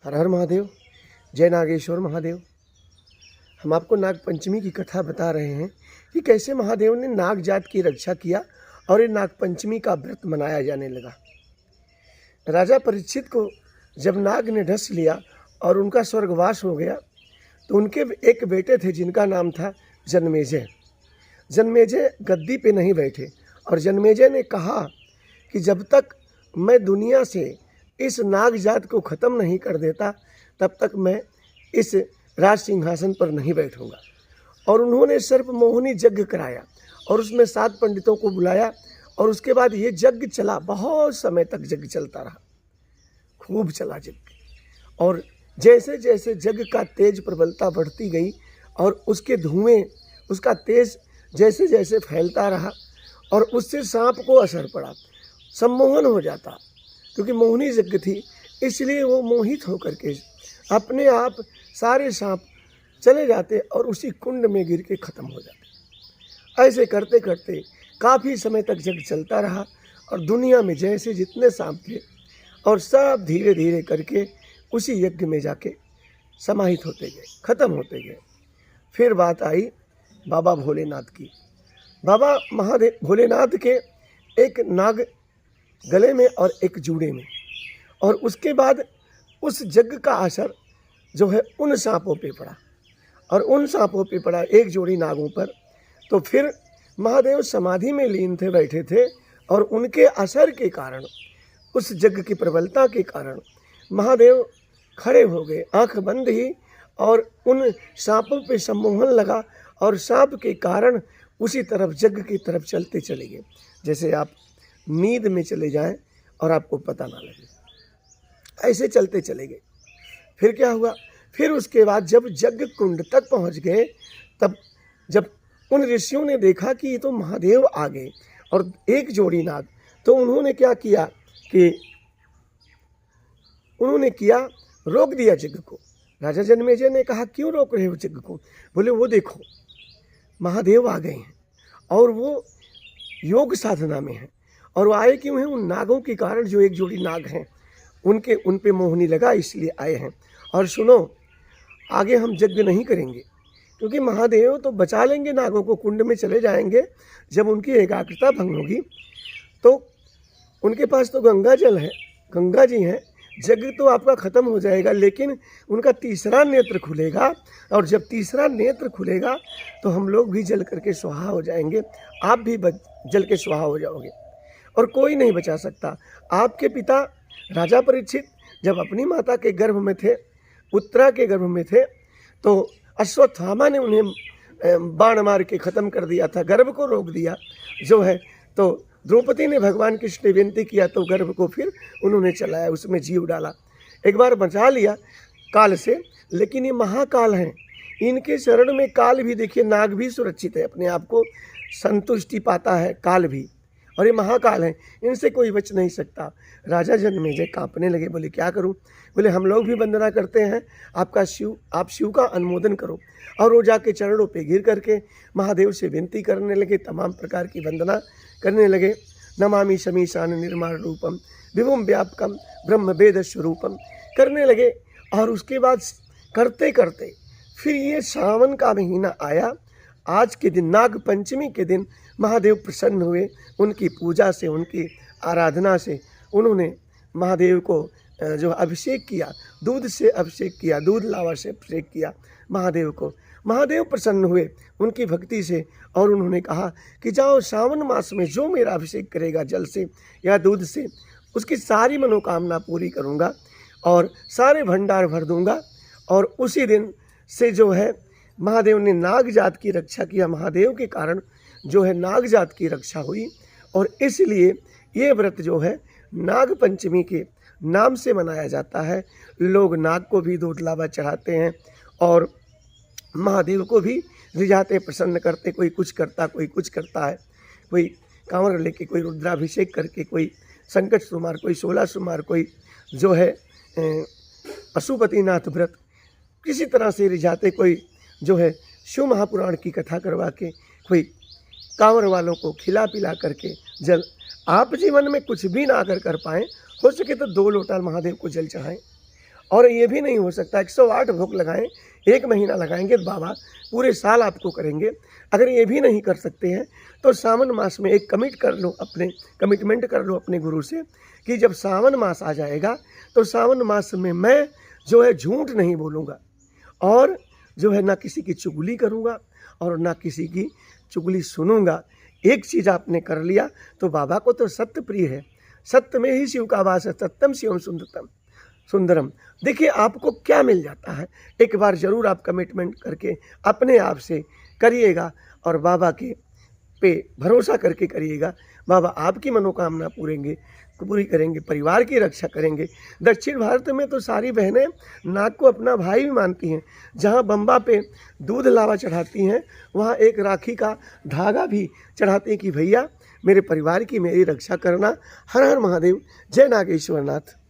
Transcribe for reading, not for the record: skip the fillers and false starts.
हर हर महादेव। जय नागेश्वर महादेव। हम आपको नाग पंचमी की कथा बता रहे हैं कि कैसे महादेव ने नाग जात की रक्षा किया और ये नाग पंचमी का व्रत मनाया जाने लगा। राजा परीक्षित को जब नाग ने ढस लिया और उनका स्वर्गवास हो गया तो उनके एक बेटे थे जिनका नाम था जन्मेजय। जन्मेजय गद्दी पे नहीं बैठे और जन्मेजय ने कहा कि जब तक मैं दुनिया से इस नाग जात को ख़त्म नहीं कर देता तब तक मैं इस राज सिंहासन पर नहीं बैठूंगा। और उन्होंने सर्पमोहिनी यज्ञ कराया और उसमें 7 पंडितों को बुलाया और उसके बाद ये यज्ञ चला। बहुत समय तक यज्ञ चलता रहा, खूब चला यज्ञ। और जैसे जैसे यज्ञ का तेज प्रबलता बढ़ती गई और उसके धुएं, उसका तेज जैसे जैसे फैलता रहा और उससे सांप को असर पड़ा, सम्मोहन हो जाता। क्योंकि मोहिनी यज्ञ थी इसलिए वो मोहित होकर के अपने आप सारे सांप चले जाते और उसी कुंड में गिर के ख़त्म हो जाते। ऐसे करते करते काफ़ी समय तक यज्ञ चलता रहा और दुनिया में जैसे जितने सांप थे और सब धीरे धीरे करके उसी यज्ञ में जाके समाहित होते गए, ख़त्म होते गए। फिर बात आई बाबा भोलेनाथ की। बाबा महादेव भोलेनाथ के एक नाग गले में और एक जूड़े में, और उसके बाद उस यज्ञ का असर जो है उन सांपों पे पड़ा और उन सांपों पे पड़ा, एक जोड़ी नागों पर। तो फिर महादेव समाधि में लीन थे, बैठे थे और उनके असर के कारण, उस यज्ञ की प्रबलता के कारण महादेव खड़े हो गए, आंख बंद ही, और उन सांपों पे सम्मोहन लगा और सांप के कारण उसी तरफ यज्ञ की तरफ चलते चले गए। जैसे आप नींद में चले जाएं और आपको पता ना लगे, ऐसे चलते चले गए। फिर क्या हुआ? फिर उसके बाद जब यज्ञ कुंड तक पहुंच गए तब जब उन ऋषियों ने देखा कि ये तो महादेव आ गए और एक जोड़ी नाग, तो उन्होंने क्या किया कि उन्होंने रोक दिया यज्ञ को। राजा जन्मेजय ने कहा क्यों रोक रहे हो यज्ञ को? बोले वो देखो महादेव आ गए हैं और वो योग साधना में हैं, और वो आए क्यों हैं? उन नागों के कारण, जो एक जोड़ी नाग हैं उन पे मोहिनी लगा इसलिए आए हैं। और सुनो, आगे हम यज्ञ नहीं करेंगे क्योंकि महादेव तो बचा लेंगे नागों को, कुंड में चले जाएंगे। जब उनकी एकाग्रता भंग होगी तो उनके पास तो गंगा जल है, गंगा जी हैं, यज्ञ तो आपका ख़त्म हो जाएगा, लेकिन उनका तीसरा नेत्र खुलेगा और जब तीसरा नेत्र खुलेगा तो हम लोग भी जल करके स्वाहा हो जाएंगे, आप भी जल के स्वाहा हो जाओगे और कोई नहीं बचा सकता। आपके पिता राजा परीक्षित जब अपनी माता के गर्भ में थे, उत्तरा के गर्भ में थे, तो अश्वत्थामा ने उन्हें बाण मार के ख़त्म कर दिया था, गर्भ को रोक दिया जो है। तो द्रौपदी ने भगवान कृष्ण ने विनती किया तो गर्भ को फिर उन्होंने चलाया, उसमें जीव डाला, एक बार बचा लिया काल से। लेकिन ये महाकाल हैं, इनके शरण में काल भी, देखिए नाग भी सुरक्षित है, अपने आप को संतुष्टि पाता है काल भी, और ये महाकाल हैं, इनसे कोई बच नहीं सकता। राजा जन्मेजय कांपने लगे, बोले क्या करूं? बोले हम लोग भी वंदना करते हैं, आप शिव का अनुमोदन करो। और वो जाके चरणों पे गिर करके महादेव से विनती करने लगे, तमाम प्रकार की वंदना करने लगे। नमामि शमीशान निर्माण रूपम विभुम व्यापकम ब्रह्म वेद स्वरूपम करने लगे। और उसके बाद करते करते फिर ये सावन का महीना आया। आज के दिन, नाग पंचमी के दिन, महादेव प्रसन्न हुए, उनकी पूजा से, उनकी आराधना से उन्होंने महादेव को जो अभिषेक किया, दूध से अभिषेक किया, दूध लावा से अभिषेक किया महादेव को। महादेव प्रसन्न हुए उनकी भक्ति से और उन्होंने कहा कि जाओ, सावन मास में जो मेरा अभिषेक करेगा जल से या दूध से, उसकी सारी मनोकामना पूरी करूँगा और सारे भंडार भर दूँगा। और उसी दिन से जो है महादेव ने नाग जात की रक्षा किया। महादेव के कारण जो है नाग जात की रक्षा हुई और इसलिए ये व्रत जो है नाग पंचमी के नाम से मनाया जाता है। लोग नाग को भी दूध लावा चढ़ाते हैं और महादेव को भी रिझाते, प्रसन्न करते। कोई कुछ करता, कोई कुछ करता है, कोई कांवर लेके, कोई रुद्राभिषेक करके, कोई संकट सुमार, कोई 16 सुमार, कोई जो है पशुपतिनाथ व्रत किसी तरह से रिझाते, कोई जो है शिव महापुराण की कथा करवा के, कोई कांवर वालों को खिला पिला करके जल। आप जीवन में कुछ भी ना अगर कर पाएँ, हो सके तो 2 लोटा महादेव को जल चढ़ाएं और ये भी नहीं हो सकता 108 भोग लगाएं, 1 महीना लगाएंगे तो बाबा पूरे साल आपको करेंगे। अगर ये भी नहीं कर सकते हैं तो सावन मास में एक कमिटमेंट कर लो अपने गुरु से कि जब सावन मास आ जाएगा तो सावन मास में मैं जो है झूठ नहीं बोलूँगा और जो है ना किसी की चुगली करूँगा और ना किसी की चुगली सुनूंगा। एक चीज़ आपने कर लिया तो बाबा को तो सत्य प्रिय है, सत्य में ही शिव का वास है, सत्यम शिवम सुंदरम। देखिए आपको क्या मिल जाता है, एक बार ज़रूर आप कमिटमेंट करके अपने आप से करिएगा और बाबा के पे भरोसा करके करिएगा। बाबा आपकी मनोकामना पूरी करेंगे, परिवार की रक्षा करेंगे। दक्षिण भारत में तो सारी बहनें नाग को अपना भाई भी मानती हैं। जहाँ बम्बा पे दूध लावा चढ़ाती हैं वहाँ एक राखी का धागा भी चढ़ाते हैं कि भैया मेरे परिवार की मेरी रक्षा करना। हर हर महादेव। जय नागेश्वर नाथ।